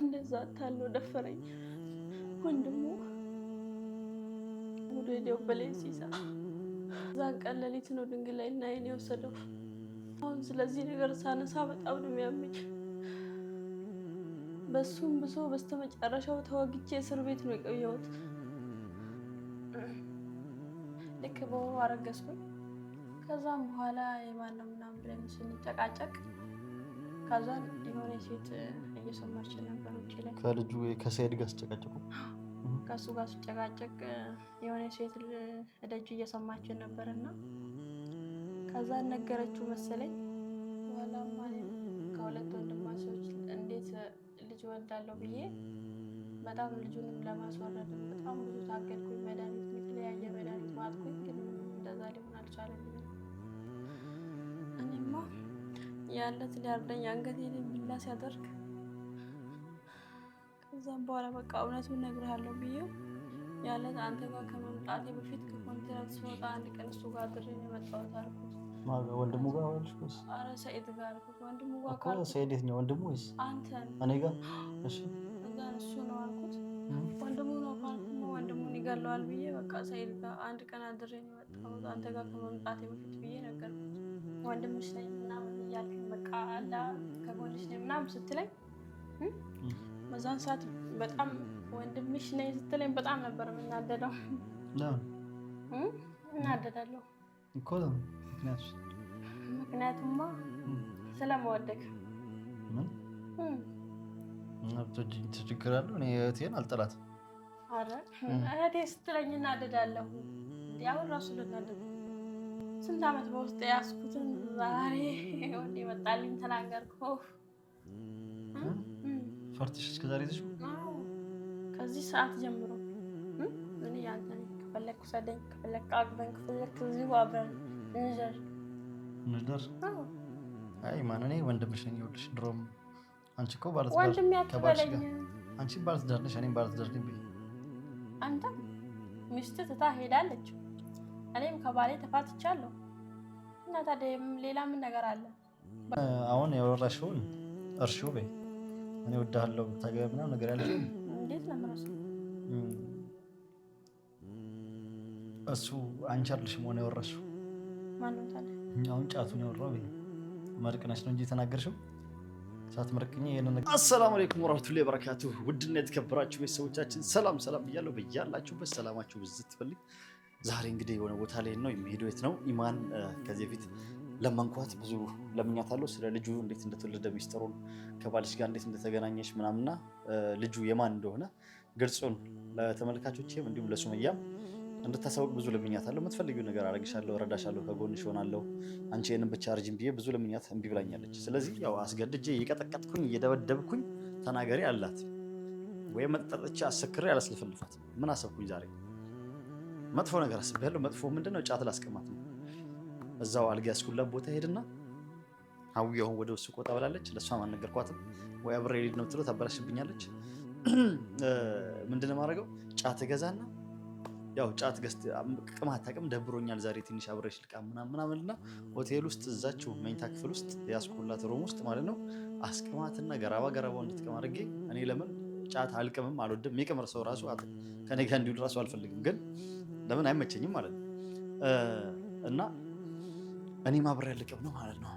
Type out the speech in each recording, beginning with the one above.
እንደዛ ታለው ደፈረኝ ወንድሙ ወደ ዲው በሌሲሳ ዛን ቀን ሌሊት ነው ድንግል ላይ እና የኔ ወሰደው። አሁን ስለዚህ ነገር ሳነሳ በጣም ነው የሚያመኝ። በሱም ብሶ በስተመጨረሻው ተወግቼ እስር ቤት ነው የቆየሁት። ልክ በወሩ አረገዝኩኝ። ከዛም በኋላ የማነው ምናምን ብለን ስንጨቃጨቅ ከዛን የሆነ ሴት እየሰማች ነበር ውጪ ላይ ከልጁ ከሰይድ ጋር ሲጨቃጨቁ ከሱ ጋር ሲጨቃጨቅ የሆነ ሴት ደጅ እየሰማች ነበርና ከዛን ነገረችው መሰለኝ። በኋላ ማለት ከሁለት ወንድማቾች እንዴት ልጅ ወልዳለሁ ብዬ በጣም ልጁንም ለማስወረድ በጣም ብዙ ታገልኩኝ። መድኃኒት የተለያየ መድኃኒት ማጥኩኝ፣ ግን እንደዛ ሊሆን አልቻለም። እኔማ ያለት ሊያርደኝ አንገቴን ቢላ ሲያደርግ ከዛም በኋላ በቃ እውነቱን እነግርሃለሁ ብዬው ያለት አንተ ጋር ከመምጣቴ በፊት ከኮንትራት ስወጣ አንድ ቀን እሱ ጋር አድሬ ነው የመጣሁት አልኩት። ወንድሙ ጋር አልኩት? ኧረ ሰኢድ ጋር አልኩት። ወንድሙ ጋር እኮ ሰኢድ የት ነው ወንድሙ? ወይስ አንተ? እኔ ጋር? እሺ እዛ እሱ ነው አልኩት። ወንድሙ ነው ካልኩት ወንድሙን ይገለዋል ብዬ በቃ ሰኢድ ጋር አንድ ቀን አድሬ ነው የመጣሁት አንተ ጋር ከመምጣቴ በፊት ብዬ ነገርኩት። ወንድምሽ ነኝ ምናምን እያልኩኝ በቃ አላ ከጎንሽ ነኝ ምናምን ስትለኝ በዛን ሰዓት በጣም ወንድምሽ ነኝ ስትለኝ በጣም ነበር የምናደደው። እናደዳለሁ እኮ ምክንያቱማ ስለመወደቅ ትችግራለሁ። እኔ እህቴን አልጠላት። ኧረ እህቴ ስትለኝ እናደዳለሁ። አሁን ራሱ ልናደድ ስንት ዓመት በውስጥ ያስኩትን ዛሬ ወንድ ይመጣልኝ ተናገርኩ። ፈርተሽ እስከ ዛሬ ተሽ? ከዚህ ሰዓት ጀምሮ እኔ ያንተ ነኝ። ከፈለክ ሰደኝ፣ ከፈለክ አግበን፣ ከፈለክ እዚሁ አብረን እንደር። አይ ማን እኔ ወንድምሽ ነኝ። ይኸውልሽ ድሮም አንቺ እኮ ባለትዳር ወንድም ያከበለኝ አንቺ ባለትዳር ነሽ፣ እኔም ባለትዳር ነኝ። አንተ ሚስትህ ትታ ሄዳለች፣ እኔም ከባሌ ተፋትቻለሁ። እና ታዲያ ሌላ ምን ነገር አለ? አሁን ያወራሽውን እርሺው በይ። እኔ እወድሃለሁ ብታገቢ ምናምን ነገር ያለሽ እንዴት ነው የምረሳው? እሱ አንቺ አይደለሽም ሆነ ያወራሽው። ማነው ታዲያ? አሁን ጫቱን ያወራው በይ። መርቅነሽ ነው እንጂ የተናገርሽው ሳትመርቅኝ ይሄንን ነገር። አሰላሙ አለይኩም ወራህመቱላሂ ወበረካቱሁ። ውድና የተከበራችሁ ቤተሰቦቻችን ሰላም ሰላም ብያለሁ። በያላችሁበት ሰላማችሁ ብዝት ትፈልግ። ዛሬ እንግዲህ የሆነ ቦታ ላይ ነው የሚሄደው። የት ነው? ኢማን ከዚህ በፊት ለመንኳት ብዙ ለምኛታለሁ። ስለ ልጁ እንዴት እንደተወለደ ሚስጥሩን ከባልሽ ጋር እንዴት እንደተገናኘሽ ምናምንና ልጁ የማን እንደሆነ ግልጹን ለተመልካቾቼም እንዲሁም ለሱመያም እንድታሳውቅ ብዙ ለምኛታለሁ። የምትፈልጊው ነገር አደርግሻለሁ፣ እረዳሻለሁ፣ ከጎንሽ ሆናለሁ፣ አንቺ ይሄንን ብቻ አርጅም ብዬ ብዙ ለምኛት እምቢ ብላኛለች። ስለዚህ ያው አስገድጄ እየቀጠቀጥኩኝ እየደበደብኩኝ ተናገሪ አላት። ወይ መጠጥቼ አሰክሬ አላስለፈልፋት። ምን አሰብኩኝ ዛሬ? መጥፎ ነገር አስቤያለሁ። መጥፎ ምንድነው? ጫት ላስቀማት ነው። እዛው አልጋ ያስኩላት ቦታ ሄድና አውዬ አሁን ወደ ውስጥ ቆጣ ብላለች። ለሷም አልነገርኳትም። ወይ አብሬ ልሂድ ነው ትሎ ታበላሽብኛለች። ምንድነው ማድረገው? ጫት ገዛና ያው ጫት ገዝት ቅማት አታውቅም፣ ደብሮኛል ዛሬ ትንሽ አብሬሽ ልቃም ምናምንና ሆቴል ውስጥ እዛችሁ መኝታ ክፍል ውስጥ ያስኩላት ሩም ውስጥ ማለት ነው አስቅማትና ገራባው እንድትቀም አድርጌ እኔ ለምን ጫት አልቅምም አልወድም። የሚቀምር ሰው ራሱ ከኔ ጋር እንዲውል ራሱ አልፈልግም፣ ግን ለምን አይመቸኝም ማለት ነው። እና እኔም አብሬ ልቅም ነው ማለት ነው።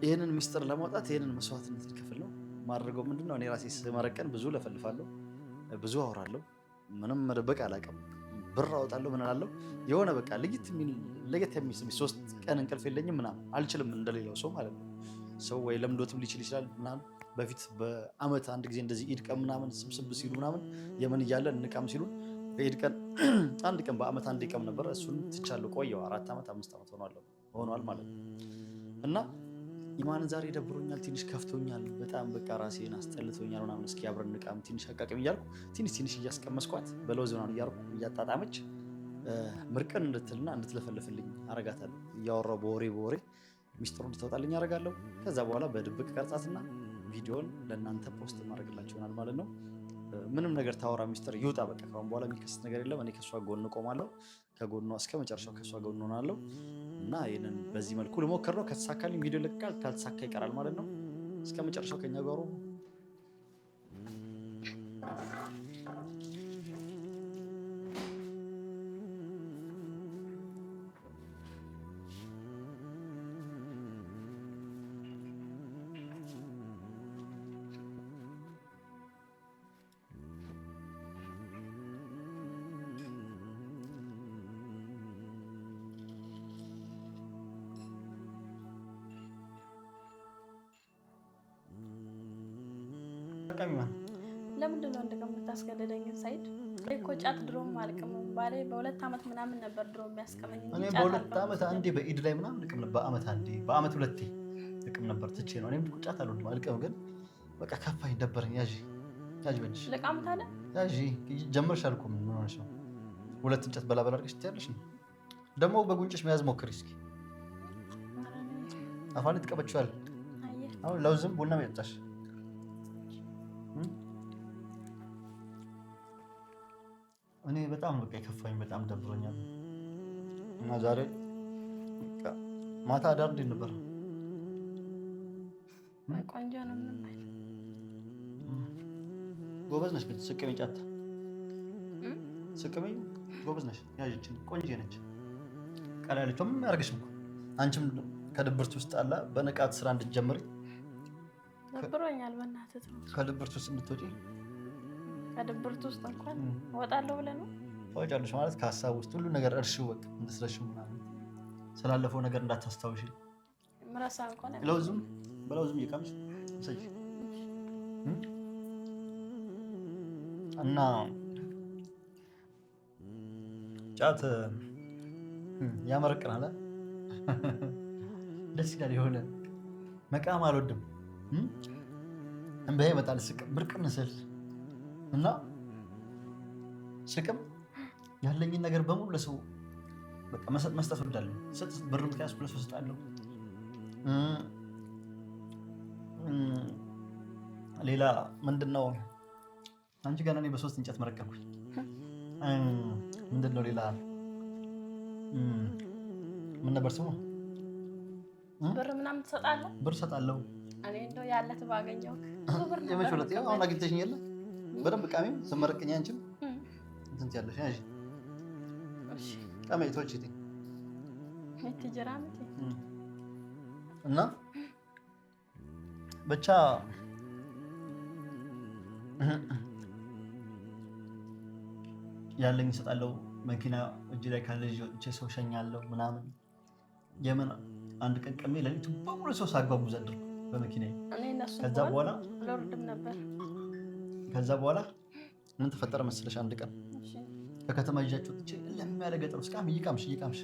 ይህንን ሚስጥር ለማውጣት ይህንን መስዋዕትነት ልከፍል ነው ማድረገው። ምንድነው? እኔ ራሴ ስመረቀን ብዙ ለፈልፋለሁ፣ ብዙ አወራለሁ፣ ምንም መደበቅ አላውቅም። ብር አወጣለሁ፣ ምን እላለሁ። የሆነ በቃ ለየት የሚል 3 ቀን እንቅልፍ የለኝም ምናምን አልችልም፣ እንደሌላው ሰው ማለት ነው። ሰው ወይ ለምዶትም ሊችል ይችላል ምናምን። በፊት በአመት አንድ ጊዜ እንደዚህ ኢድ ቀን ምናምን ስብስብ ሲሉ ምናምን የምን እያለ እንቃም ሲሉን በኢድ ቀን አንድ ቀን በአመት አንድ ቀን ነበር። እሱን ትቻለሁ፣ ቆየው 4 ዓመት 5 ዓመት ሆኗል ማለት ነው። እና ኢማንን ዛሬ ደብሮኛል፣ ትንሽ ከፍቶኛል፣ በጣም በቃ ራሴን አስጠልቶኛል ምናምን፣ እስኪ አብረን እንቃም ትንሽ አቃቅም እያልኩ ትንሽ እያስቀመስኳት በለውዝ ምናምን እያልኩ እያጣጣመች ምርቅን እንድትልና እንድትለፈልፍልኝ አረጋታለሁ። እያወራሁ በወሬ ሚስጥሩ እንድታወጣልኝ አረጋለሁ። ከዛ በኋላ በድብቅ ቀርጻትና ቪዲዮን ለእናንተ ፖስት ማድረግላችሁ ይሆናል ማለት ነው። ምንም ነገር ታወራ ሚስጥር ይውጣ። በቃ ካሁን በኋላ የሚከሰት ነገር የለም። እኔ ከእሷ ጎን እቆማለሁ፣ ከጎኗ እስከ መጨረሻው ከእሷ ጎን ሆናለሁ እና ይህንን በዚህ መልኩ ልሞክር ነው። ከተሳካልኝ ቪዲዮ ይለቀቃል፣ ካልተሳካ ይቀራል ማለት ነው። እስከ መጨረሻው ከኛ ጋር ለምንድን ነው እንደቀም የምታስገድደኝ? ሳይድ እኮ ጫት ድሮም አልቅምም። ባሌ በ2 ዓመት ምናምን ነበር ድሮ የሚያስቀመኝ። እኔ በ2 ዓመት አንዴ በኢድ ላይ ምናምን ልቅም ነበር። በአመት አንዴ በአመት 2 ልቅም ነበር። ትቼ ነው እኔም ጫት አልወድም አልቅም። ግን በቃ ከፋኝ ደበረኝ። ያዢ በእጅሽ ልቃም ታለ ያዢ ጀመርሽ አልኩም። ምን ሆነሽ ነው? 2 እንጨት በላበላ አድርገሽ ትያለሽ ነው። ደግሞ በጉንጭሽ መያዝ ሞክሪ እስኪ። አፋን ትቀበችዋል። አሁን ለውዝም ቡና መጠጣሽ እኔ በጣም በቃ የከፋኝ በጣም ደብሮኛል። እና ዛሬ ማታ አዳር እንዴት ነበር? ቆንጆ ነው። ምንም አይደል። ጎበዝ ነሽ ግን ስቅሜ ጫታ ስቅሜ ጎበዝ ነሽ። ያዥችን ቆንጆ ነች። ቀላ ያለች ምን ያርግሽ እንኳን አንቺም ከድብርት ውስጥ አላ በንቃት ስራ እንድትጀምሪ ደብሮኛል። በእናትህ ከድብርት ውስጥ እንድትወጪ ከድብርት ውስጥ እንኳን እወጣለሁ ብለህ ነው? ታወጫለሽ ማለት ከሀሳብ ውስጥ ሁሉ ነገር እርሺው፣ በቃ እንድትረሺው ምናምን ስላለፈው ነገር እንዳታስታውሽ። ምረሳ እንኳን ለውዝም በለውዝም እየቃምሽ ሰጂ እና ጫት ያመረቅናል። ደስ ይላል። የሆነ መቃም አልወድም። እንበይ ይመጣል ስቅም ብርቅም ስል እና ስቅም ያለኝን ነገር በሙሉ ለሰው በቃ መስጠት ወዳለሁ። ብር ምክንያት ለሰው እሰጣለሁ። ሌላ ምንድን ነው? አንቺ ጋር እኔ በ3 እንጨት መረቀምኩኝ። ምንድን ነው ሌላ ምን ነበር ስሙ? ብር ምናምን ትሰጣለህ? ብር እሰጣለሁ። እኔ እንደው ያለት ባገኘው የመሽለት አሁን አግኝተሽኝ የለ በደንብ ቃሚ ስመረቅኝ አንቺም እንትን ያለሽ ያጂ ቃሚ ቶች እቲ እትጀራምቲ እና ብቻ ያለኝ እሰጣለሁ። መኪና እጅ ላይ ካለ እጄ ሰው ሸኛለሁ ምናምን። የምን አንድ ቀን ቀሜ ለሊቱ በሙሉ ሰው ሳጓጉዝ አድርኩ በመኪናዬ። ከዛ በኋላ አልወርድም ነበር። ከዛ በኋላ ምን ተፈጠረ መሰለሽ? አንድ ቀን ከከተማ ይዣቸው ወጥቼ እልም ያለ ገጠር ውስጥ እየቃምሽ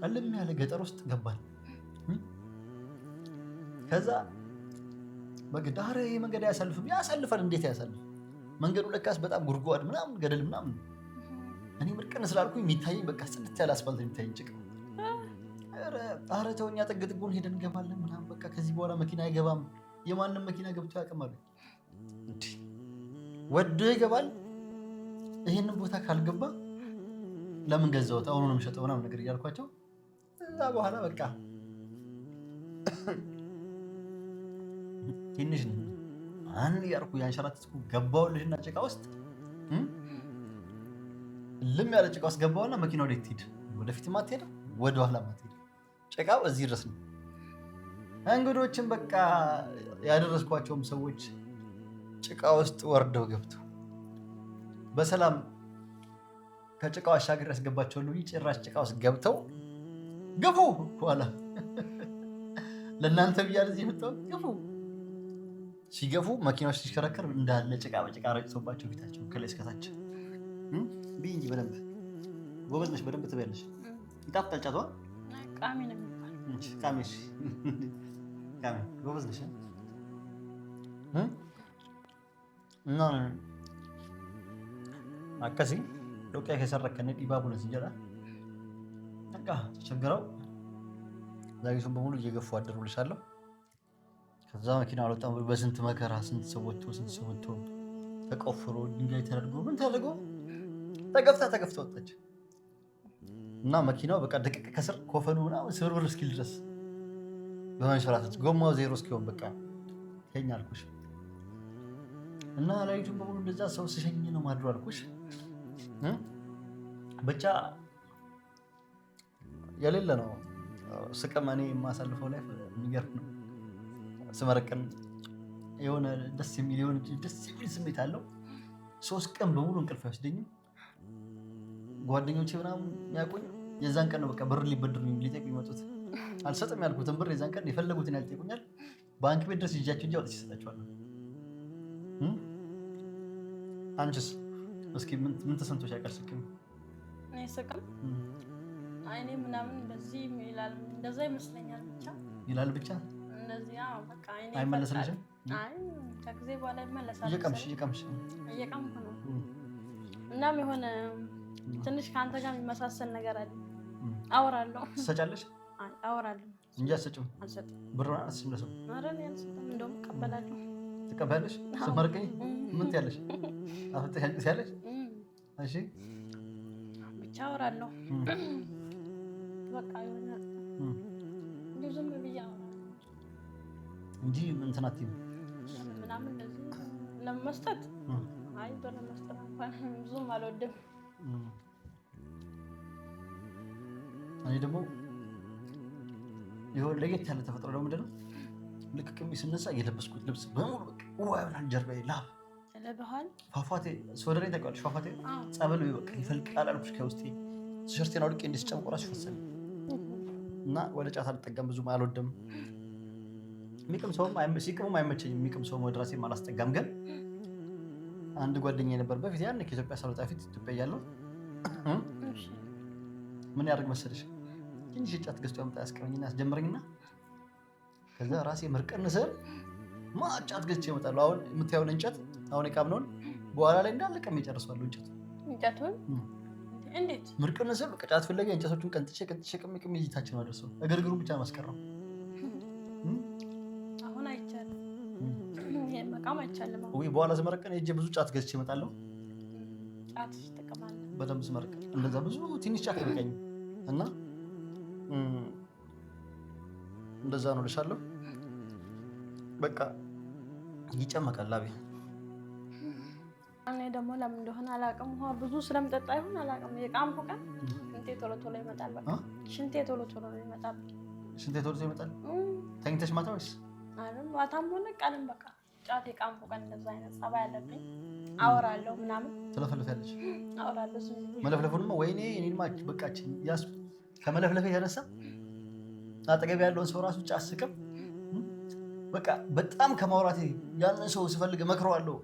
እልም ያለ ገጠር ውስጥ ገባን። ከዛ በግድ ኧረ ይሄ መንገድ አያሳልፍም። ያሳልፋል። እንዴት ያሳልፍ? መንገዱ ለካስ በጣም ጉድጓድ ምናምን ገደል ምናምን። እኔ ምርቅን ስላልኩኝ የሚታየኝ በቃ ጽድት ያለ አስፋልት የሚታየኝ ጭቃ። ኧረ ተውኛ ጥግ ጥጉን ሄደን እንገባለን ምናምን። በቃ ከዚህ በኋላ መኪና አይገባም። የማንም መኪና ገብቶ ያውቅማሉ። ወዶ ይገባል። ይሄንን ቦታ ካልገባ ለምን ገዛሁት? አሁኑ ነው የምሸጠው ምናምን ነገር እያልኳቸው እዛ በኋላ በቃ ትንሽ አንድ ያርኩ ያንሸራተትኩ ገባሁልሽና ጭቃ ውስጥ ልም ያለ ጭቃ ውስጥ ገባሁና መኪናው ወዴት ትሄድ? ወደፊትም አትሄድም ወደኋላም አትሄድም። ጭቃው እዚህ ድረስ ነው። እንግዶችን በቃ ያደረስኳቸውም ሰዎች ጭቃ ውስጥ ወርደው ገብተው በሰላም ከጭቃው አሻገር ያስገባቸዋለሁ። ጭራሽ ጭቃ ውስጥ ገብተው ግፉ ኋላ ለእናንተ ብያለሁ እዚህ የመጣው ግፉ። ሲገፉ መኪናዎች ሲሽከረከር እንዳለ ጭቃ በጭቃ ረጭቶባቸው ፊታቸው ከላይ እስከታች። ብይ እንጂ በደንብ ጎበዝ ነሽ፣ በደንብ ትበያለሽ። ይጣፍጣል ጫቷ። ቃሚ ነው የሚባለው። ቃሚ ጎበዝ ነሽ እና አከሲ ዶቄ ከሰረከነ ዲባቡን ሲጀራ በቃ ተቸግረው ዛሬቱን በሙሉ እየገፉ አደሩልሻለሁ። ከዛ መኪና አልወጣም። በስንት መከራ ስንት ሰው ወጥቶ ተቆፍሮ ድንጋይ ተደርጎ ምን ተደርጎ ተገፍታ ወጣች እና መኪናው በቃ ደቀቀ ከስር ኮፈኑ ምናምን ስብርብር እስኪል ድረስ በመንሸራተት ጎማው ዜሮ እስኪሆን በቃ ተኛ አልኩሽ። እና ላይቱን በሙሉ እንደዛ ሰው ስሸኝ ነው ማድሮ አልኩሽ። ብቻ የሌለ ነው ስቅም እኔ የማሳልፈው ላይ የሚገርም ነው። ስመረቅን የሆነ ደስ የሚል ስሜት አለው። 3 ቀን በሙሉ እንቅልፍ አይወስደኝም። ጓደኞቼ ምናምን ያውቁኝ የዛን ቀን ነው በቃ ብር ሊበድሩኝ ሊጠይቁኝ ይመጡት። አልሰጥም ያልኩትን ብር የዛን ቀን የፈለጉትን ያልጠይቁኛል። ባንክ ቤት ድረስ ይዣቸው እንጂ አውጥቼ እሰጣቸዋለሁ። አንቺስ እስኪ ምን ተሰምቶሽ ያውቃል? ስቅም እኔ ስቅም አይኔ ምናምን እንደዚህ ይላል፣ እንደዛ ይመስለኛል ብቻ እንደዚህ በቃ አይኔ አይመለስልሽም? አይ ከጊዜ በኋላ ይመለሳል። እየቀምሽ እየቀምኩ ነው። እናም የሆነ ትንሽ ከአንተ ጋር የሚመሳሰል ነገር አለ። አወራለሁ። ትሰጫለሽ? አይ አወራለሁ እንጂ አትሰጭም? አልሰጥም። ብር አትሰጭም ለሰው? ኧረ እኔ አልሰጥም። እንደውም እቀበላለሁ። ትቀበያለሽ? ስትመርቀኝ ምን ትያለሽ? አፍጥተሽ ያልቅሻለሽ? እሺ ብቻ አወራለሁ። በቃ የሆነ እንዲሁ ዝም ብዬ እንጂ እንትን አትይም ምናምን እንደዚህ ለመስጠት አይ ብር መስጠት እንኳን ብዙም አልወድም። እኔ ደግሞ የሆነ ለየት ያለ ተፈጥሮ ደግሞ ምንድን ነው ልክ ቅሚ ስነሳ የለበስኩት ልብስ በሙሉ በቃ ዋይብላል ጀርባዬ ላብ ለበኋል ፏፏቴ ሶደሬ ታውቂዋለሽ? ፏፏቴ ጸበል በቃ ይፈልቃል አልኩሽ። ከውስጤ ቲሸርቴን አውልቄ እንዲስጨምቆ ራሱ ይፈሰል እና ወደ ጫት አልጠጋም፣ ብዙም አልወድም። የሚቅም ሰውም ሲቅሙም አይመቸኝም። የሚቅም ሰውም ወደ ራሴም አላስጠጋም። ግን አንድ ጓደኛዬ ነበር በፊት ያን ከኢትዮጵያ ሳልወጣ ፊት ኢትዮጵያ እያለሁ ምን ያደርግ መሰለሽ ትንሽ ጫት ገዝቶ ያምጣ ያስቀመኝና ያስጀምረኝና ከዛ ራሴ መርቀን ስል ጫት ገዝቼ እመጣለሁ። አሁን የምታየውን እንጨት አሁን የቃምነውን በኋላ ላይ እንዳለ ቀሜ እጨርሰዋለሁ። እንጨቱን እንዴት ምርቅን ስል በቃ ጫት ፍለጋ እንጨቶቹን ቀንጥሼ ቅሜ ይታችን አደርሰው እግርግሩን ብቻ ማስቀረው። አሁን አይቻልም፣ መቃም አይቻልም። ወይ በኋላ ስመረቀን ሄጄ ብዙ ጫት ገዝቼ እመጣለሁ። ጫት ትጠቀማለህ? በደንብ ስመረቀን እንደዛ ብዙ ትንሽ ጫት ይበቃኝ እና እንደዛ ነው ልሻለሁ። በቃ ይጨመቃል ላቤ። እኔ ደግሞ ለምን እንደሆነ አላውቅም፣ ውሃ ብዙ ስለምጠጣ ይሁን አላውቅም። የቃምኩ ቀን ሽንቴ ቶሎ ቶሎ ይመጣል። በቃ ሽንቴ ቶሎ ቶሎ ይመጣል። ሽንቴ ቶሎ ቶሎ ይመጣል? ተኝተሽ ማታ ወይስ? አይ ማታም ሆነ ቀንም በቃ ጫት የቃምኩ ቀን እንደዛ አይነት ጸባይ አለብኝ። አወራለሁ ምናምን። ትለፈልፊያለሽ? አወራለሁ። መለፍለፉንማ ወይኔ እኔንማ በቃችን ያስ ከመለፍለፌ የተነሳ አጠገብ ያለውን ሰው ራሱ ጫት ስቅም በቃ በጣም ከማውራቴ ያንን ሰው ስፈልግ እመክረዋለሁ።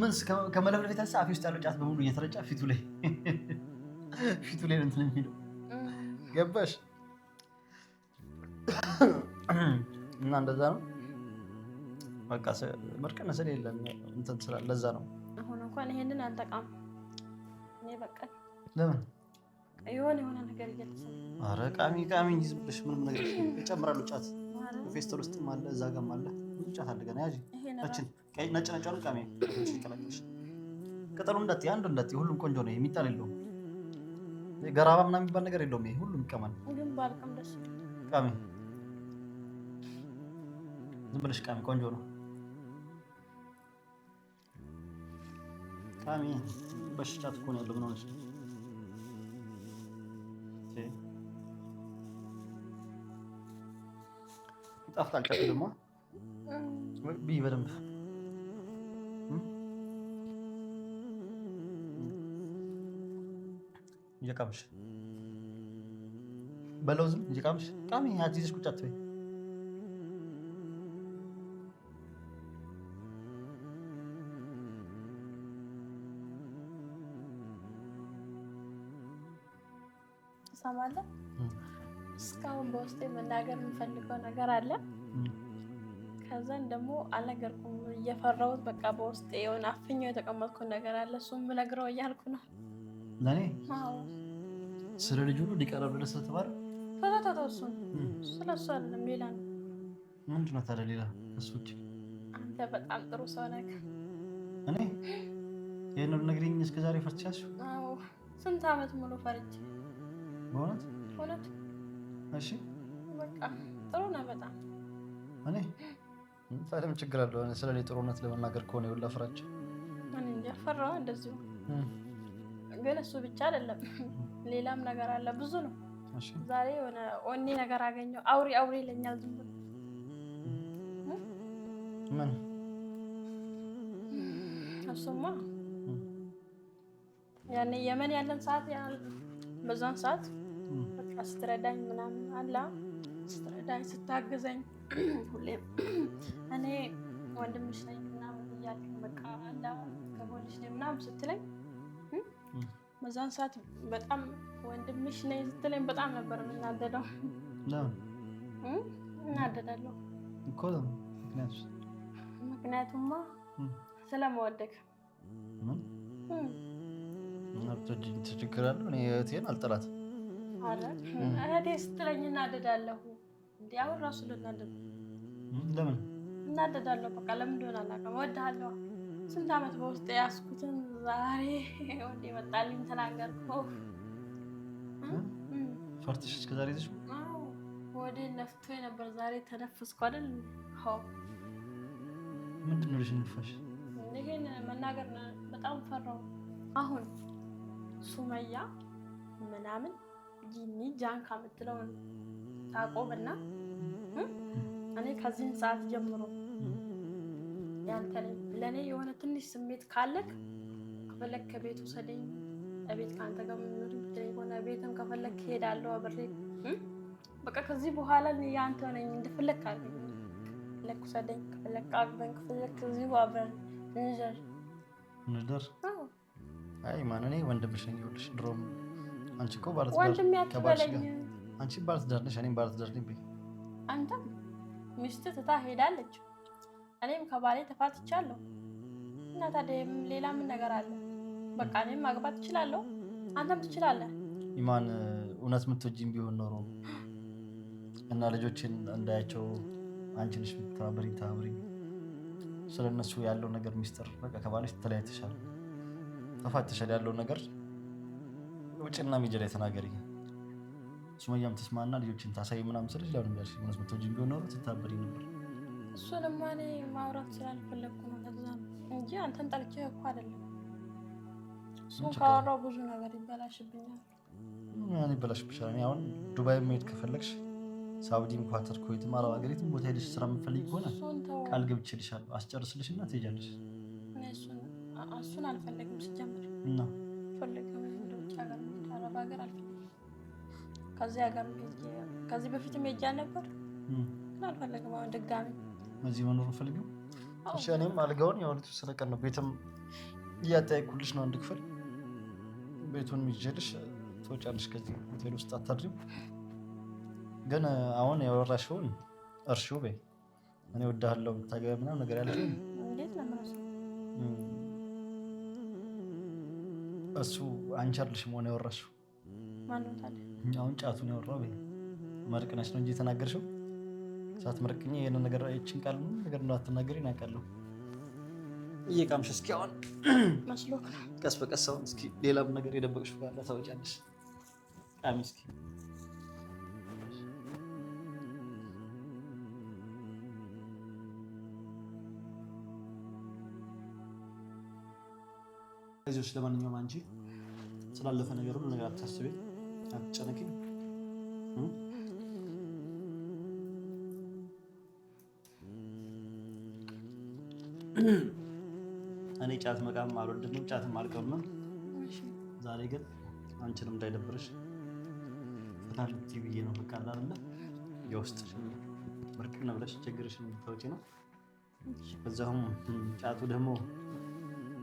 ምን ከመለፍለፌ የተነሳ አፌ ውስጥ ያለው ጫት በሙሉ እየተረጫ ፊቱ ላይ እንትን የሚለው ገባሽ? እና እንደዛ ነው በቃ መርቀን ስል የለም እንትን ስላለ ለዛ ነው። አሁን እንኳን ይሄንን አልጠቃም እኔ በቃ ለምን የሆነ ነገር እየተሰማኝ። ኧረ ቃሚ ዝም ብለሽ ምንም ነገር እጨምራለሁ። ጫት ፌስታል ውስጥም አለ እዛ ጋርም አለ ብዙ ጫት አለ። ገና ያዥ ነጭ አሉ ቃሚ ይቀላቅልሽ። ቅጠሉ እንዳትዪ አንዱ እንዳትዪ፣ ሁሉም ቆንጆ ነው። የሚጣል የለውም። ገራባ ምናምን የሚባል ነገር የለውም። ይሄ ሁሉም ይቀማል። ግን ባልቀም ደስ ይላል። ቃሚ ዝም ብለሽ ቃሚ ቆንጆ ነው። ቃሚ በሽጫት እኮ ነው ያለው። ምን ሆነሽ? ይጣፍጣል። ጫት ደግሞ ብይ በደንብ እየቃምሽ በለውዝም እየቃምሽ ቃሚ አትይዘሽ ቁጭ አትበይ። ትሰማለህ? እስካሁን በውስጤ መናገር የምፈልገው ነገር አለ። ከዛን ደግሞ አልነገርኩም እየፈራሁት በቃ በውስጤ የሆነ አፍኛው የተቀመጥኩት ነገር አለ። እሱም ብነግረው እያልኩ ነው። ለእኔ ስለ ልጁ ሁሉ ሊቀረብ ድረስ ስለተባለ ተው እሱን ስለ እሱ አይደለም ሌላ ነው። ምንድን ነው ታዲያ ሌላ? እሱ ውጭ አንተ በጣም ጥሩ ሰው ነህ። እኔ ይሄን ነግሪኝ እስከ ዛሬ ፈርቻሽ? አዎ ስንት ዓመት ሙሉ ፈርቼ በእውነት እሺ በቃ ጥሩ ነው በጣም። እኔ ታዲያ ምን ችግር አለው? ስለ እኔ ጥሩነት ለመናገር ከሆነ ይኸውልህ ፍራቻ እኔ እንጃ ፈራሁ እንደዚሁ። ግን እሱ ብቻ አይደለም ሌላም ነገር አለ ብዙ ነው። እሺ ዛሬ የሆነ ኦኔ ነገር አገኘው አውሪ ይለኛል ዝም ብሎ ምን እሱማ ያኔ የመን ያለን ሰዓት በዛን ሰዓት በቃ ስትረዳኝ ምናምን አላ ስትረዳኝ ስታግዘኝ ሁሌም እኔ ወንድምሽ ነኝ ምናምን እያልኩ በቃ አላ ከጎንሽ ነኝ ምናምን ስትለኝ በዛን ሰዓት በጣም ወንድምሽ ነኝ ስትለኝ በጣም ነበር የምናደደው። እናደዳለሁ እኮ ምክንያቱማ ስለመወደቅ ትችግራለሁ። እኔ እህቴን አልጠላትም። እህቴ ስትለኝ እናደዳለሁ። እንዲህ አሁን ራሱ ልናደድ ለምን እናደዳለሁ? በቃ ለምን እንደሆነ አላውቅም። እወድሃለሁ። ስንት ዓመት በውስጥ ያዝኩትን ዛሬ ወንድ መጣልኝ ተናገርኩ። ፈርተሽ እስከ ዛሬ ይዘሽ ወደ ነፍቶ ነበር ዛሬ ተነፈስኩ አይደል? ምንድን ነው ልሽ ንፋሽ? ይሄን መናገር በጣም ፈራው። አሁን ሱመያ ምናምን ጂኒ ጃንካ የምትለው ታቆምና እኔ ከዚህን ሰዓት ጀምሮ ያንተ ለእኔ የሆነ ትንሽ ስሜት ካለክ ከፈለክ ከቤቱ ሰደኝ ቤት ከአንተ ጋር ምንኖር ሆነ ቤትም ከፈለክ ሄዳለሁ አብሬ በቃ ከዚህ በኋላ ያንተ ነኝ እንደፈለክ አድርገኝ። ከፈለክ ሰደኝ ከፈለክ አግበን ከፈለክ እዚሁ አብረን እንደር አይ ማን እኔ ወንድምሽ ነኝ። ይኸውልሽ ድሮም አንቺ እኮ ባለትዳር ነሽ፣ እኔም ባለትዳር ነኝ። አንተም ሚስትህ ትታ ሄዳለች፣ እኔም ከባሌ ተፋትቻለሁ። እና ታዲያ ሌላ ምን ነገር አለ? በቃ እኔም ማግባት እችላለሁ፣ አንተም ትችላለህ። ኢማን እውነት የምትወጂኝ ቢሆን ኖሮ እና ልጆችን እንዳያቸው አንቺ ነሽ የምትተባበሪኝ። ስለነሱ ያለው ነገር ሚስጥር በቃ ከባለሽ ተለያይተሻል፣ ተፋተሻል። ያለው ነገር ውጭና ሚዲያ ላይ ተናገሪ። ሱመያም ተስማና ልጆችን ታሳይ ምናምን ስለሽ ለምን ያልሽ እውነት የምትወጂኝ ቢሆን ኖሮ ትተባበሪኝ ነበር። እሱንማ እኔ ማውራት ስላልፈለኩ ነው ለዛ ነው እንጂ አንተን ጠልቼ እኮ አይደለም። እሱን ካወራው ብዙ ነገር ይበላሽብኛል። ምን ይበላሽብሻል? እኔ አሁን ዱባይ መሄድ ከፈለግሽ ሳውዲም፣ ኳተር፣ ኩዌትም አረብ ሀገር የትም ቦታ ሄደሽ ስራ የምትፈልጊ ከሆነ ቃል ገብቼልሻለሁ፣ አስጨርስልሽና ትሄጃለሽ። እሱን አልፈለግም ሲጀምር እና ፈልግም ወደ ውጭ ሀገር አረብ ሀገር አልፈልግም። ከዚህ በፊትም ሄጃ ነበር ግን አልፈለግም። አሁን ድጋሚ እዚህ መኖር ፈልግም። እሺ እኔም አልጋውን የሆነቱ ስለቀን ነው ቤትም እያጠያይኩልሽ ነው። አንድ ክፍል ቤቱን ይዤልሽ ትወጫለሽ። ከዚህ ሆቴል ውስጥ አታድሪም። ግን አሁን ያወራሽውን እርሺው በይ። እኔ እወድሃለሁ ብታገቢ ምናምን ነገር ያልሽው እንዴት ነው ማለት እሱ አንቺ አይደለሽም ሆነ ያወራሽው። ማነው ታዲያ? አሁን ጫቱን ያወራው በይ። መርቅነሽ ነው እንጂ የተናገርሽው። ሳትመርቅኝ ይሄን ነገር አይችን ቃል ምን ነገር ነው አትናገሪ እናውቃለሁ። እየቃምሽ እስኪ አሁን መስሎክ ቀስ በቀስ አሁን እስኪ ሌላም ነገር የደበቅሽው ካለ ታወጫለሽ። ቃሚ እስኪ አይዞሽ። ለማንኛውም አንቺ ስላለፈ ነገር ሁሉ ነገር አታስቢ፣ አትጨነቂ። እኔ ጫት መቃም አልወድም፣ ጫትም አልቀምም። ዛሬ ግን አንቺንም እንዳይደብርሽ ፈታ ልትይ ብዬ ነው። በቃ አይደለ የውስጥሽ ምርቅና ብለሽ ችግርሽን ታውቂ ነው። በዛውም ጫቱ ደግሞ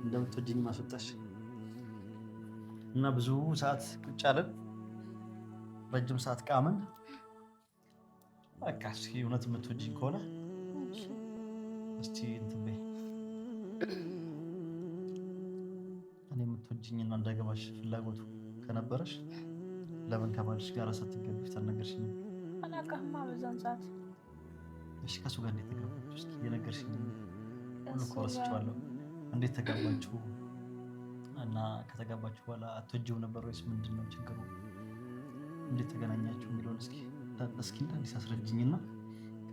እንደምትወጂኝ ማስወጣሽ እና ብዙ ሰዓት ቁጭ አለን፣ ረጅም ሰዓት ቃምን። በቃ እስኪ እውነት የምትወጂኝ ከሆነ እስቲ እንትን በይ። እኔ የምትወጂኝና እንዳገባሽ ፍላጎቱ ከነበረሽ ለምን ከባልሽ ጋር ሳትገቢ ተነገርሽኝ? አላውቅም በዛን ሰዓት። እሺ ከሱ ጋር እንዴት ተገባሽ? እስኪ የነገርሽኝ ሁሉ እኮ ረስቼዋለሁ። እንዴት ተጋባችሁ? እና ከተጋባችሁ በኋላ አትወጂው ነበር ወይስ ምንድን ነው ችግሩ? እንዴት ተገናኛችሁ የሚለውን እስኪ እንዳንዲስ አስረጅኝና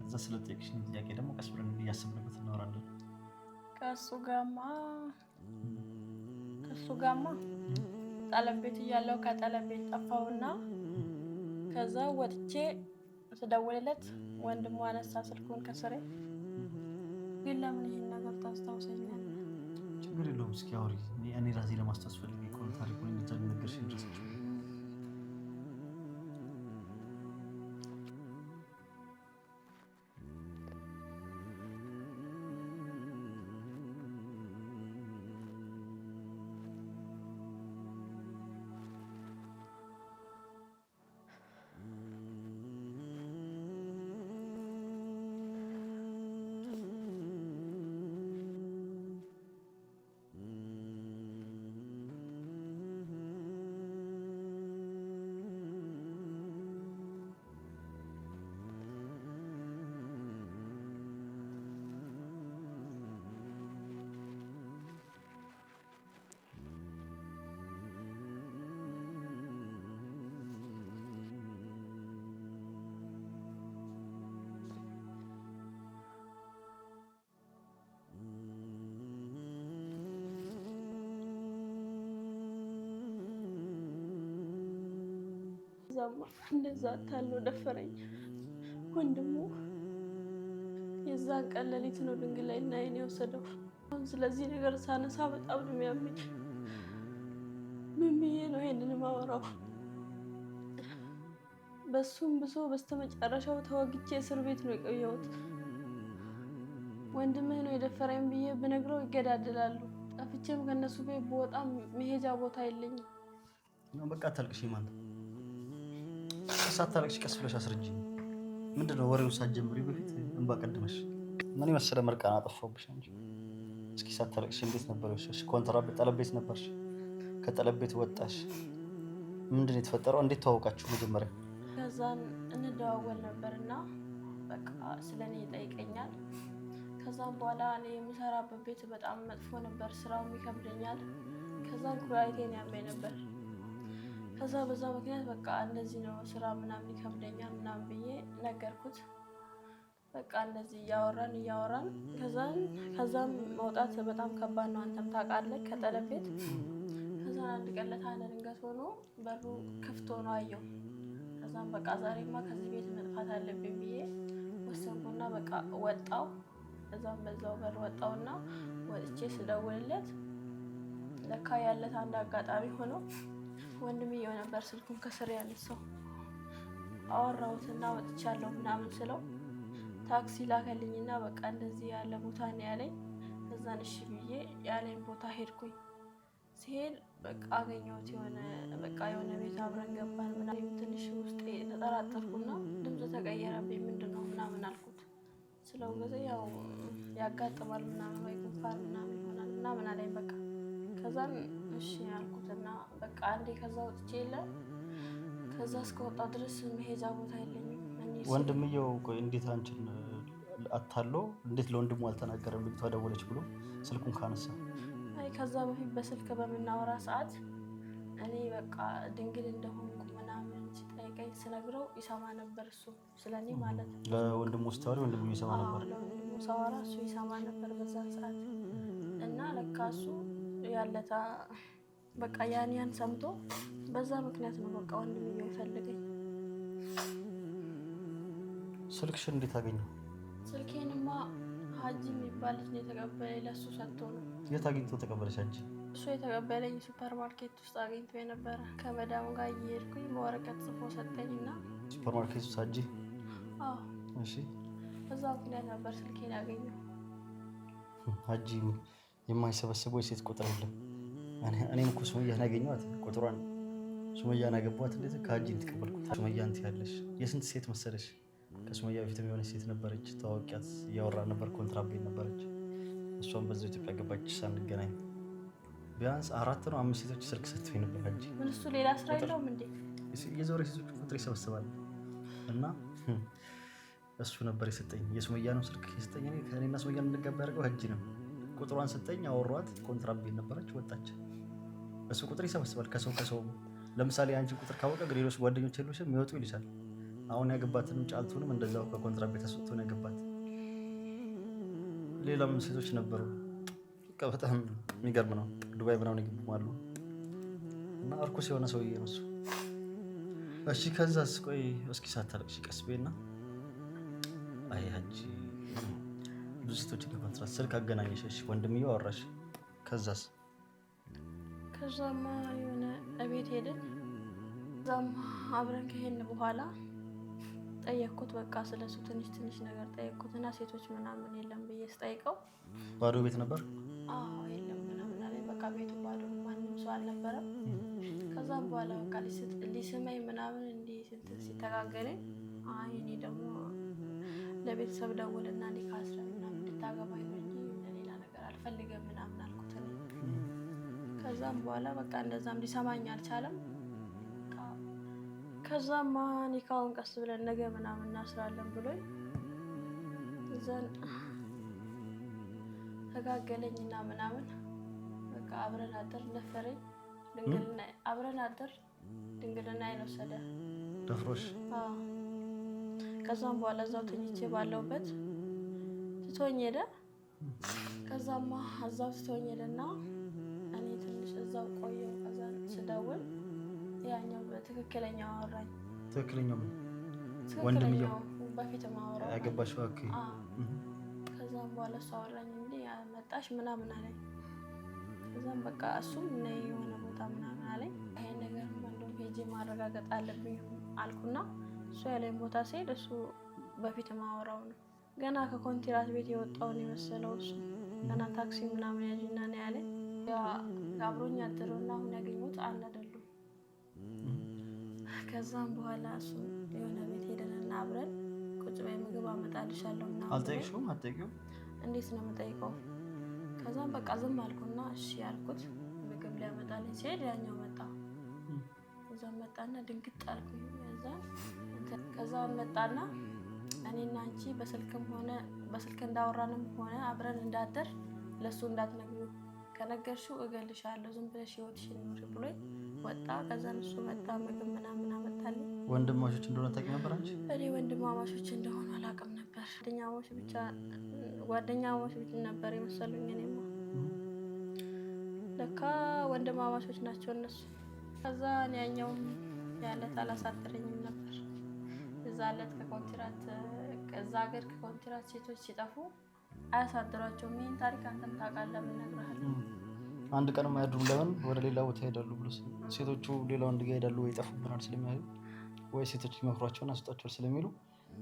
ከዛ ስለጠየቅሽኝ ጥያቄ ደግሞ ቀስ ብለን እያሰብንበት እናወራለን። ከእሱ ጋማ ጠለብ ቤት እያለሁ ከጠለብ ቤት ጠፋሁና ከዛ ወጥቼ ስደውልለት ወንድሙ አነሳ ስልኩን ከስሬ። ግን ለምን ይሄን ነገር ታስታውሰኛለህ? ችግር የለውም እስኪ አውሪ። እኔ ራሴ ለማስታወስ ፈልጌ እኮ ነው ታሪኩን እንደነገርሽኝ ድረስ። እንደዛ ታለው ደፈረኝ ወንድሙ። የዛን ቀን ሌሊት ነው ድንግል ላይ እኔ የወሰደው። ስለዚህ ነገር ሳነሳ በጣም ነው የሚያመኝ። ምን ብዬ ነው ይሄንን ማወራው? በሱም ብሶ በስተመጨረሻው ተወግቼ እስር ቤት ነው የቆየሁት። ወንድምህ ነው የደፈረኝ ብዬ ብነግረው ይገዳደላሉ። ጠፍቼም ከነሱ ቤት በጣም መሄጃ ቦታ የለኝም። በቃ አታልቅሽ ማለት ሳታለቅሽ ቀስ ብለሽ አስረጅኝ። ምንድነው ወሬውን ሳትጀምሪ በፊት እንባ ቀድመሽ ምን መሰለ መርቃና አጠፋሁብሽ እንጂ። እስኪ ሳታለቅሽ እንዴት ነበር ወይስ ኮንትራት ጠለብ ቤት ነበርሽ? ከጠለብ ቤት ወጣሽ? ምንድነው የተፈጠረው? እንዴት ተዋወቃችሁ መጀመሪያ? ከዛን እንደዋወል ነበርና በቃ ስለኔ ይጠይቀኛል። ከዛም በኋላ እኔ የምሰራበት ቤት በጣም መጥፎ ነበር፣ ስራውም ይከብደኛል። ከዛን ኩላሊቴን ያመኝ ነበር። ከዛ በዛ ምክንያት በቃ እንደዚህ ነው ስራ ምናምን ይከብደኛል ምናምን ብዬ ነገርኩት። በቃ እንደዚህ እያወራን ከዛም መውጣት በጣም ከባድ ነው፣ አንተም ታውቃለህ ከጠለብ ቤት። ከዛ አንድ ቀን ለታ ድንገት ሆኖ በሩ ክፍት ሆኖ አየው። ከዛም በቃ ዛሬማ ከዚህ ቤት መጥፋት አለብኝ ብዬ ወሰንኩና በቃ ወጣው። ከዛም በዛው በር ወጣውና ወጥቼ ስደውልለት ለካ ያለት አንድ አጋጣሚ ሆኖ ወንድምየው ነበር ስልኩን ከስር ያነሳው። አወራሁትና ወጥቻለሁ ምናምን ስለው ታክሲ ላከልኝና በቃ እንደዚህ ያለ ቦታ ነው ያለኝ። ከዛን እሺ ብዬ ያለኝ ቦታ ሄድኩኝ። ሲሄድ በቃ አገኘሁት የሆነ ቤት አብረን ገባን ምናምን። ትንሽ ውስጤ ተጠራጠርኩና ድምፅ ተቀየረብኝ። ምንድነው ምናምን አልኩት። ስለው ጊዜ ያው ያጋጥማል ምናምን ወይ ጉንፋን ምናምን ይሆናል ምናምን አለኝ። በቃ ከዛን እሺ ያልኩትና በቃ አንዴ ከዛ ወጥቼ የለ ከዛ እስከወጣ ድረስ መሄጃ ቦታ የለኝም። ወንድምየው ቆይ እንዴት አንቺን አታሎ እንዴት ለወንድሙ አልተናገረም? ልጅቷ ደወለች ብሎ ስልኩን ካነሳ? አይ ከዛ በፊት በስልክ በምናወራ ሰዓት እኔ በቃ ድንግል እንደሆንኩ ምናምን ሲጠይቀኝ ስነግረው ይሰማ ነበር እሱ ስለኔ ማለት ነው። ለወንድሙ ስታወሪ ወንድሙ ይሰማ ነበር? ለወንድሙ ሳወራ እሱ ይሰማ ነበር በዛን ሰዓት። እና ለካ እሱ ያለታ በቃ ያን ሰምቶ በዛ ምክንያት ነው በቃ ወንድምየው ፈልገኝ። ስልክሽን እንዴት አገኘው? ስልኬንማ ሀጂ የሚባል ልጅ ነው የተቀበለኝ፣ ለሱ ሰጥቶ ነው። የት አግኝቶ ተቀበለሽ ሀጂ? እሱ የተቀበለኝ ሱፐር ማርኬት ውስጥ አግኝቶ የነበረ ከመዳሙ ጋር እየሄድኩኝ በወረቀት ጽፎ ሰጠኝና። ሱፐር ማርኬት ውስጥ ሀጂ? አዎ። እሺ። በዛ ምክንያት ነበር ስልኬን ያገኘው። ሀጂ የማይሰበስበው የሴት ቁጥር የለም። እኔም እኮ ሱመያን ያገኘኋት ቁጥሯን ሱመያን ያገቧት እንዴት ከሀጂ ተቀበልኩት። ሱመያ እንትን ያለሽ የስንት ሴት መሰለሽ? ከሱመያ በፊት የሆነች ሴት ነበረች፣ ታዋቂያት እያወራ ነበር፣ ኮንትራት ቤት ነበረች። እሷም በዛው ኢትዮጵያ ገባች ሳንገናኝ። ቢያንስ 4 ነው 5 ሴቶች ስልክ ሰጥቶኝ ነበር ሀጂ። ምን እሱ ሌላ ስራ የለውም እንዴ? የዞረ ሴቶች ቁጥር ይሰበስባል እና እሱ ነበር የሰጠኝ። የሱመያ ነው ስልክ የሰጠኝ። ከእኔና ሱመያ እንድንጋባ ያደርገው ሀጂ ነው። ቁጥሯን ሰጠኝ፣ አወሯት። ኮንትራት ቤት ነበረች፣ ወጣች። እሱ ቁጥር ይሰበስባል ከሰው ለምሳሌ አንቺ ቁጥር ካወቀ ሌሎች ጓደኞች የሉሽም ይወጡ ይልሻል። አሁን ያገባትንም ጫልቱንም እንደዛው ከኮንትራት ቤት አስወጥቶ ነው ያገባት። ሌላም ሴቶች ነበሩ። በጣም የሚገርም ነው። ዱባይ ምናምን ይገቡ አሉ እና እርኩስ የሆነ ሰውዬ ነው እሱ። እሺ ከዛስ? ቆይ እስኪ ሳታለቅሽ ቀስ በይና። አይ አንቺ ብዙ ሴቶች ከኮንትራት ስልክ አገናኘሽ። እሺ ወንድምዬው አወራሽ። ከዛስ? ከዛማ የሆነ እቤት ሄድን። ከዛም አብረን ከሄድን በኋላ ጠየቅኩት። በቃ ስለሱ ትንሽ ነገር ጠየቅኩትና ሴቶች ምናምን የለም ብዬ ስጠይቀው ባዶ ቤት ነበር። አዎ የለም ምናምን አለኝ። በቃ ቤቱ ባዶ፣ ማንም ሰው አልነበረም። ከዛም በኋላ በቃ ሊስመኝ ምናምን እንዲህ ሲተጋገለኝ፣ አይ እኔ ደግሞ ለቤተሰብ ደውልና እኔ ከአስረ ምናምን እንድታገባኝ ነው እንጂ ለሌላ ነገር አልፈልገም ምናምን አልኩት። ከዛም በኋላ በቃ እንደዛም ሊሰማኝ አልቻለም። ከዛማ ኒካውን ቀስ ብለን ነገ ምናምን እናስራለን ብሎኝ እዛን ተጋገለኝና ምናምን በቃ አብረን አደር ደፈረኝ። አብረን አደር ድንግልና አይወሰደ ደፍሮሽ። ከዛም በኋላ እዛው ተኝቼ ባለውበት ትቶኝ ሄደ። ከዛማ እዛው ትቶኝ ሄደና እኔ ትንሽ እዛው ቆየው። ከዛ ስደውል ያኛው በትክክለኛው አወራኝ። ትክክለኛው ወንድምየው በፊት ማወራው ያገባሽ? ኦኬ። ከዛም በኋላ እሱ አወራኝ እንዴ መጣሽ ምናምን አለኝ። ከዛም በቃ እሱም ነይ የሆነ ቦታ ምናምን አለኝ። ይሄን ነገር እንደውም ሄጄ ማረጋገጥ አለብኝ አልኩና እሱ ያለኝ ቦታ ስሄድ እሱ በፊት ማወራው ነው። ገና ከኮንትራት ቤት የወጣውን የመሰለው እሱ ገና ታክሲ ምናምን ያዥና ነው ያለኝ። አብሮኝ ያደረውና አሁን ያገኙት አንድ አይደሉም። ከዛም በኋላ እሱ የሆነ ቤት ሄደንና አብረን ቁጭ በይ ምግብ አመጣልሻለሁ ምናምን። አልጠየቅሽውም? አትጠይቂውም? እንዴት ነው የምጠይቀው? ከዛም በቃ ዝም አልኩና እሺ ያልኩት ምግብ ሊያመጣልኝ ሲሄድ ያኛው መጣ። እዛም መጣና ድንግጥ አልኩኝ። ከዛም መጣና እኔና አንቺ በስልክ እንዳወራንም ሆነ አብረን እንዳደር ለሱ እንዳትነግሪው፣ ከነገርሽው እገልሻለሁ፣ ዝም ብለሽ ህይወትሽን ኑሪ ብሎኝ ወጣ። ከዛን እሱ መጣ፣ ምግብ ምናምን አመጣልኝ። ወንድማማቾች እንደሆነ ታውቂ ነበር አንቺ? እኔ ወንድማማቾች እንደሆነ አላውቅም ነበር። ጓደኛሞች ብቻ ነበር የመሰሉኝ። እኔማ ለካ ወንድማማቾች ናቸው እነሱ። ከዛ ያኛውም ያለት አላሳደረኝም ነበር። እዛ ዕለት ከዛ ሀገር ከኮንትራት ሴቶች ሲጠፉ አያሳድሯቸውም። ይህን ታሪክ አንተም ታውቃለህ፣ እነግርሃለሁ። አንድ ቀን ማያድሩም። ለምን ወደ ሌላ ቦታ ይሄዳሉ ብሎ ሴቶቹ ሌላ ወንድ ጋር ይሄዳሉ ወይ ይጠፉብናል ስለሚያዩ ወይ ሴቶች ይመክሯቸውን አስወጣቸዋል ስለሚሉ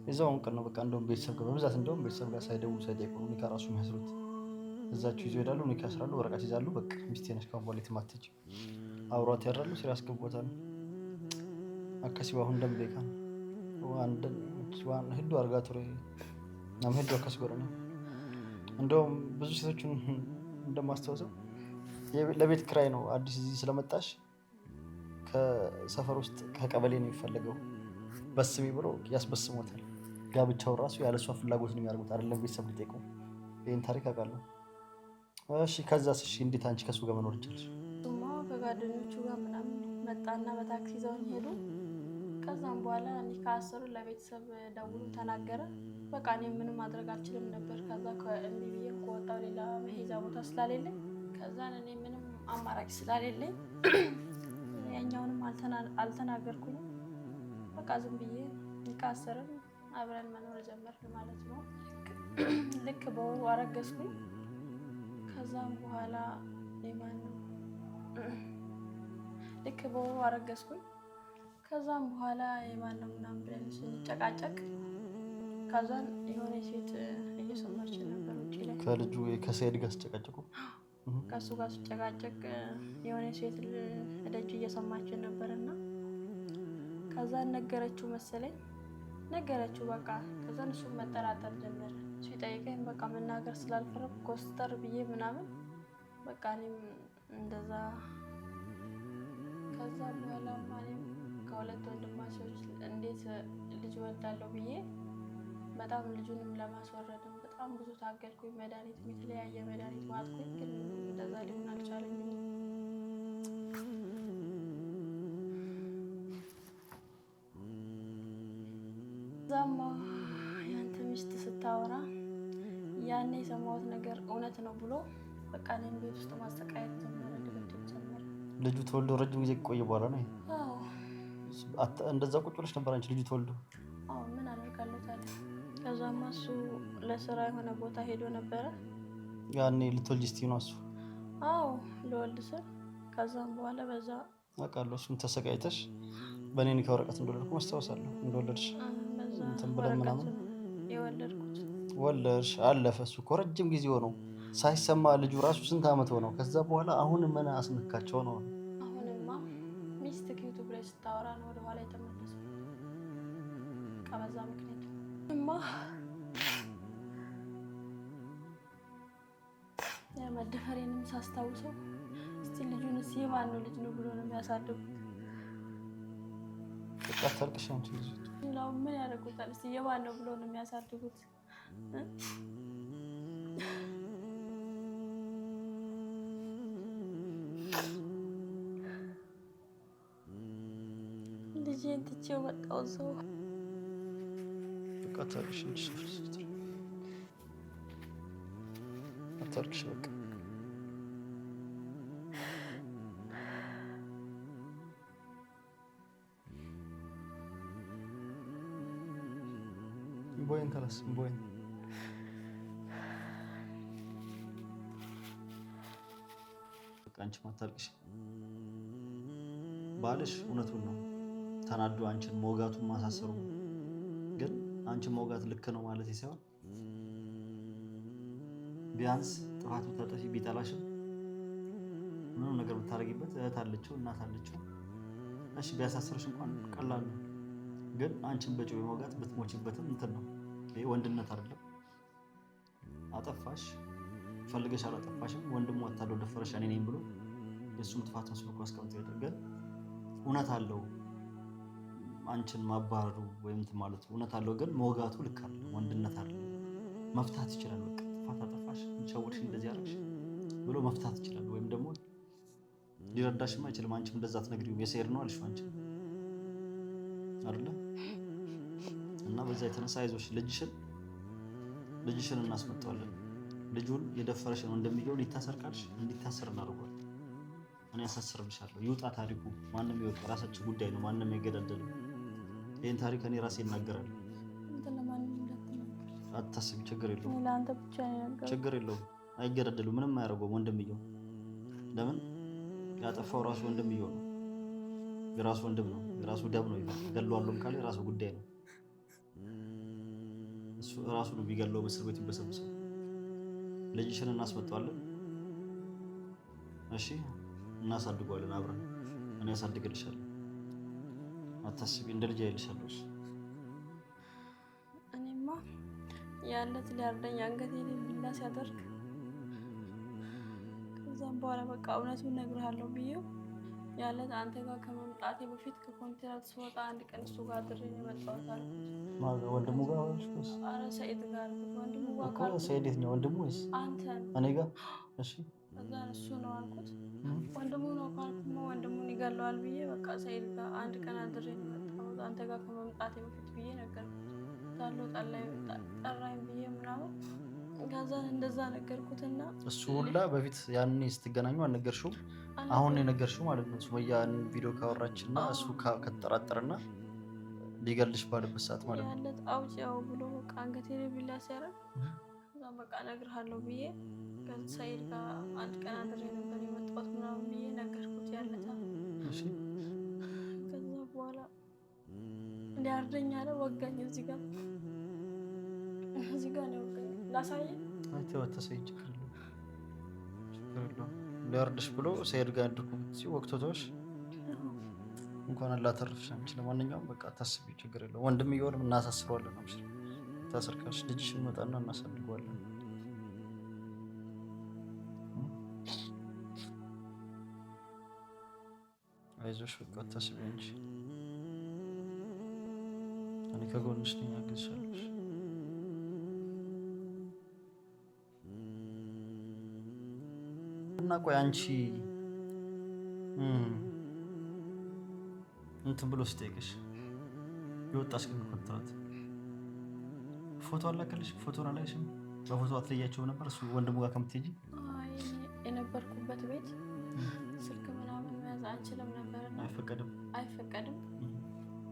የዛውን ቀን ነው በቃ እንደውም ቤተሰብ ጋር በብዛት እንደውም ቤተሰብ ጋር ሳይደውሉ ሳይጠይቁ ኒካ ራሱ የሚያስሩት። እዛችሁ ይዞ ይሄዳሉ፣ ኒካ ያስራሉ፣ ወረቀት ይዛሉ። በቃ ሚስቴ ነች ካሁን በኋላ የትም አትሄጂም፣ አብሯት ያድራሉ። ስራ ያስገቧታል። አካሲባ አሁን ደም ቤካ ዋን ሄዱ አርጋቱሬ ናም ሄዱ አካስጎረና እንደውም ብዙ ሴቶችን እንደማስታወሰው ለቤት ክራይ ነው አዲስ እዚህ ስለመጣሽ ከሰፈር ውስጥ ከቀበሌ ነው የሚፈለገው በስሚ ብሎ ያስበስሞታል። ጋብቻው ራሱ ያለሷ ፍላጎት ነው የሚያደርጉት፣ አይደለም ቤተሰብ ሊጠይቁ። ይሄን ታሪክ አውቃለሁ። እሺ ከዛስ? እሺ እንዴት አንቺ ከሱ ጋር መኖር ይችላልሽ? እሱማ ከጓደኞቹ ጋር ምናምን መጣና በታክሲ ይዘውኝ ሄዱ። ከዛም በኋላ ኒካ አሰሩ። ለቤተሰብ ደውሉ ተናገረ። በቃ እኔ ምንም ማድረግ አልችልም ነበር። ከዛ እንዲ ብዬ ከወጣው ሌላ መሄጃ ቦታ ስላሌለኝ ከዛን እኔ ምንም አማራጭ ስላሌለኝ ያኛውንም አልተናገርኩኝም። በቃ ዝም ብዬ ኒካ አሰርን፣ አብረን መኖር ጀመርን ማለት ነው። ልክ በወሩ አረገዝኩኝ። ከዛም በኋላ ልክ በወሩ አረገዝኩኝ። ከዛም በኋላ የማነው ምናምን ብለን ስንጨቃጨቅ ከዛን የሆነ ሴት እየሰማች ነበር ውጭ ላይ ከልጁ ከሰይድ ጋር ስጨቃጨቁ ከሱ ጋር ስጨቃጨቅ የሆነ ሴት ደጅ እየሰማችን ነበርና ከዛን ነገረችው መሰለኝ ነገረችው። በቃ ከዛን እሱ መጠራጠር ጀመረ። ሲጠይቀኝ በቃ መናገር ስላልፈረኩ ኮስተር ብዬ ምናምን በቃ እኔም እንደዛ። ከዛ በኋላ ማለት ከሁለት ወንድማቾች እንዴት ልጅ ወልዳለሁ ብዬ በጣም ልጁንም ለማስወረድም በጣም ብዙ ታገልኩኝ። መድኃኒት የተለያየ መድኃኒት ዋጥኩኝ፣ ግን እንደዛ ሊሆን አልቻለኝም። ዛማ ያንተ ሚስት ስታወራ ያኔ የሰማሁት ነገር እውነት ነው ብሎ በቃ እኔን ቤት ውስጥ ማሰቃየት ጀመረ፣ ድብድብ ጀመረ። ልጁ ተወልዶ ረጅም ጊዜ ቆየ በኋላ ነው? አዎ። እንደዛ ቁጭ ብለሽ ነበር አንቺ ልጁ ተወልዶ? አዎ። ምን አደርጋለሁ ታዲያ። ከዛማ እሱ ለስራ የሆነ ቦታ ሄዶ ነበረ። ያኔ ልትወልጂ ስትይ ነው እሱ? አዎ ልወልድ ስል ከዛም በኋላ በዛ አውቃለሁ። እሱን ተሰቃይተሽ በእኔ ኒካ ወረቀት እንደወለድኩ ማስታወሳለሁ። እንደወለድሽ እንትን ብለን ምናምን የወለድኩት ወለድሽ። አለፈ እሱ እኮ ረጅም ጊዜ ሆነው ሳይሰማ ልጁ ራሱ ስንት ዓመት ሆነው። ከዛ በኋላ አሁን ምን አስነካቸው ነው? አሁንማ ሚስት ዩቱብ ላይ ስታወራ ነው ወደኋላ የተመለሰው። ከበዛ ምክንያት እማ መደፈሬንም ሳስታውሰው እስቲ ልጁንስ የማን ነው ልጅ ነው ብሎ ነው የሚያሳድጉት። በቃ ታልቅሽ አንቺ ልጅ ነው ምን ያደርጉታል? እስቲ የማን ነው ብሎ ነው የሚያሳድጉት። ልጄን ትቼው መጣሁ እዛው። በቃ ታልቅሽ እንጂ አታልቅሽ በቃ ቦይን ከላስ ቦይን በቃ አንቺ ማታልቅሽ። ባልሽ እውነቱን ነው ተናዶ አንቺን መውጋቱን ማሳሰሩ፣ ግን አንቺን መውጋት ልክ ነው ማለት ሳይሆን ቢያንስ ጥፋቱ ተጠፊ ቢጠላሽም ምንም ነገር ብታረጊበት እህት አለችው እናት አለችው። እሺ ቢያሳስርሽ እንኳን ቀላል ነው፣ ግን አንቺን በጩቤ መውጋት ብትሞችበትም እንትን ነው። ይሄ ወንድነት አይደለም። አጠፋሽ ፈልገሽ አላጠፋሽም። ወንድሙ ወታዶ ደፈረሽ እኔ ነኝ ብሎ የእሱም ጥፋት መስሎ እኮ አስቀምጦ ይደረጋል። እውነት አለው አንቺን ማባረሩ ወይም እንትን ማለቱ እውነት አለው፣ ግን መውጋቱ ልክ አይደለም። ወንድነት አይደለም። መፍታት ይችላል። በቃ ጥፋት አጠፋሽ፣ ሸወድሽ፣ እንደዚህ አደረግሽ ብሎ መፍታት ይችላል። ወይም ደግሞ ሊረዳሽም አይችልም። አንቺም እንደዛ አትነግሪውም። የሰይድ ነው አልሽ አንቺ አይደለ? እና በዛ የተነሳ አይዞሽ ልጅሽን እናስመጣዋለን። ልጁን የደፈረሽን እንደሚገው ሊታሰር ካልሽ እንዲታሰር እናደርጓለን። እኔ ያሳስርልሻለሁ። ይውጣ ታሪኩ። ማንም ይወጣ፣ ራሳችን ጉዳይ ነው። ማንም አይገዳደልም። ይሄን ታሪክ እኔ ራሴ እናገራለሁ። አታስቢ፣ ችግር የለውም። ለአንተ ብቻ ነው። ችግር የለውም። አይገዳደሉ፣ ምንም አያደርገውም። ወንድምየው ለምን ያጠፋው ራሱ ወንድምየው ነው። የራሱ ወንድም ነው። የራሱ ደም ነው። ገድሏልም ካለ የራሱ ጉዳይ ነው። እሱ ራሱ ነው ቢገድለው በእስር ቤት ይበሰብሰው። ልጅሽን እናስመጣዋለን። እሺ እናሳድገዋለን አብረን። እኔ ያሳድግልሻለሁ። አታስቢ፣ እንደ ልጅ አይልሻለሁ። እኔማ ያለት ሊያርደኝ አንገቴ ላይ ቢላ ሲያደርግ ከዛም በኋላ በቃ እውነቱን እነግርሃለሁ ብዬው ያለት አንተ ጋር ከመምጣቴ በፊት ከኮንትራት ስወጣ አንድ ቀን እሱ ጋር አድሬ ነው የመጣሁት አልኩት። ወንድሙ ጋር አልኩት? ኧረ ሰኢድ ጋር ወንድሙ ጋር እኮ። ሰኢድ የት ነው ወንድሙ? ወይስ አንተ? እኔ ጋር። እሺ ከዛ እሱ ነው አልኩት። ወንድሙ ነው ካልኩማ ወንድሙን ይገለዋል ብዬ በቃ ሰኢድ ጋር አንድ ቀን አድሬ ነው የመጣሁት አንተ ጋር ከመምጣቴ በፊት ብዬ ነገርኩት። ታለው ጠራኝ ብዬ ምናምን ከዛ እንደዛ ነገርኩትና እሱ ሁላ በፊት ያኔ ስትገናኙ አልነገርሽውም? አሁን የነገርሽው ማለት ነው። ሱመያን ቪዲዮ ካወራችና እሱ ከተጠራጠረና ሊገልሽ ባለበት ሰዓት ማለት ነው። ያለት አውጪው ብሎ በቃ አንገቴ ላይ ቢላ ሲያደርግ ከዛ በቃ እነግርሃለሁ ብዬ ከሰኢድ ጋር አንድ ቀን አድሬ ነበር የመጣሁት ምናምን ብዬ ነገርኩት ያለታ። እሺ ከዛ በኋላ ሊያርደኝ አለ። ወጋኝ። እዚህ ጋር ነው ወጋኝ። ላሳየ አይተው ተሰይጭ ችግር የለውም። ሊያርድሽ ብሎ ሰኢድ ጋር ያድርጉ ወቅቶቶሽ እንኳን አላተርፍሽ አንቺ። ለማንኛውም በቃ ታስቢ፣ ችግር የለውም። ወንድምየውንም እናሳስረዋለን ነው ምስል ታሰርካሽ ልጅሽን መጣና እናሳድገዋለን። አይዞሽ በቃ ታስቢ እንጂ እኔ ከጎንሽ ነኝ፣ አግዝሻለሁ። እና ቆይ አንቺ እንትን ብሎ ሲጠይቅሽ የወጣሽ ግን ኮንትራት ፎቶ አላከልሽ? ፎቶን አላየሽም? በፎቶ አትለያቸውም ነበር? እሱ ወንድሙ ጋር ከምትሄጂ የነበርኩበት ቤት ስልክ ምናምን መያዝ አንችልም ነበር። አይፈቀድም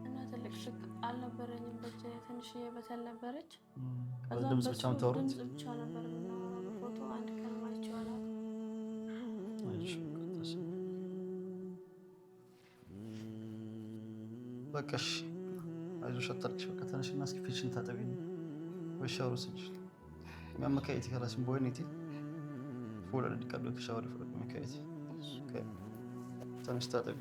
እና ትልቅ ስልክ አልነበረኝም። በእጄ ትንሽዬ በተል ነበረች። ከዛ ድምጽ ብቻ የምታወሩት? ድምጽ ብቻ ነበር የምናወራው። ፎቶ አንድ ቀን ማይቼዋለሁ። በቃሽ፣ አይዞሽ፣ አታልቅሽ። በቃ ተነሽና እስኪ ፊትሽን ታጠቢ ወይ ሻወር ውሰጂ። መካየት ከራስን ቦይኔቲ ፎላ ለዲካዶ ከሻወር ፍረድ መካየት ተነሽ ታጠቢ።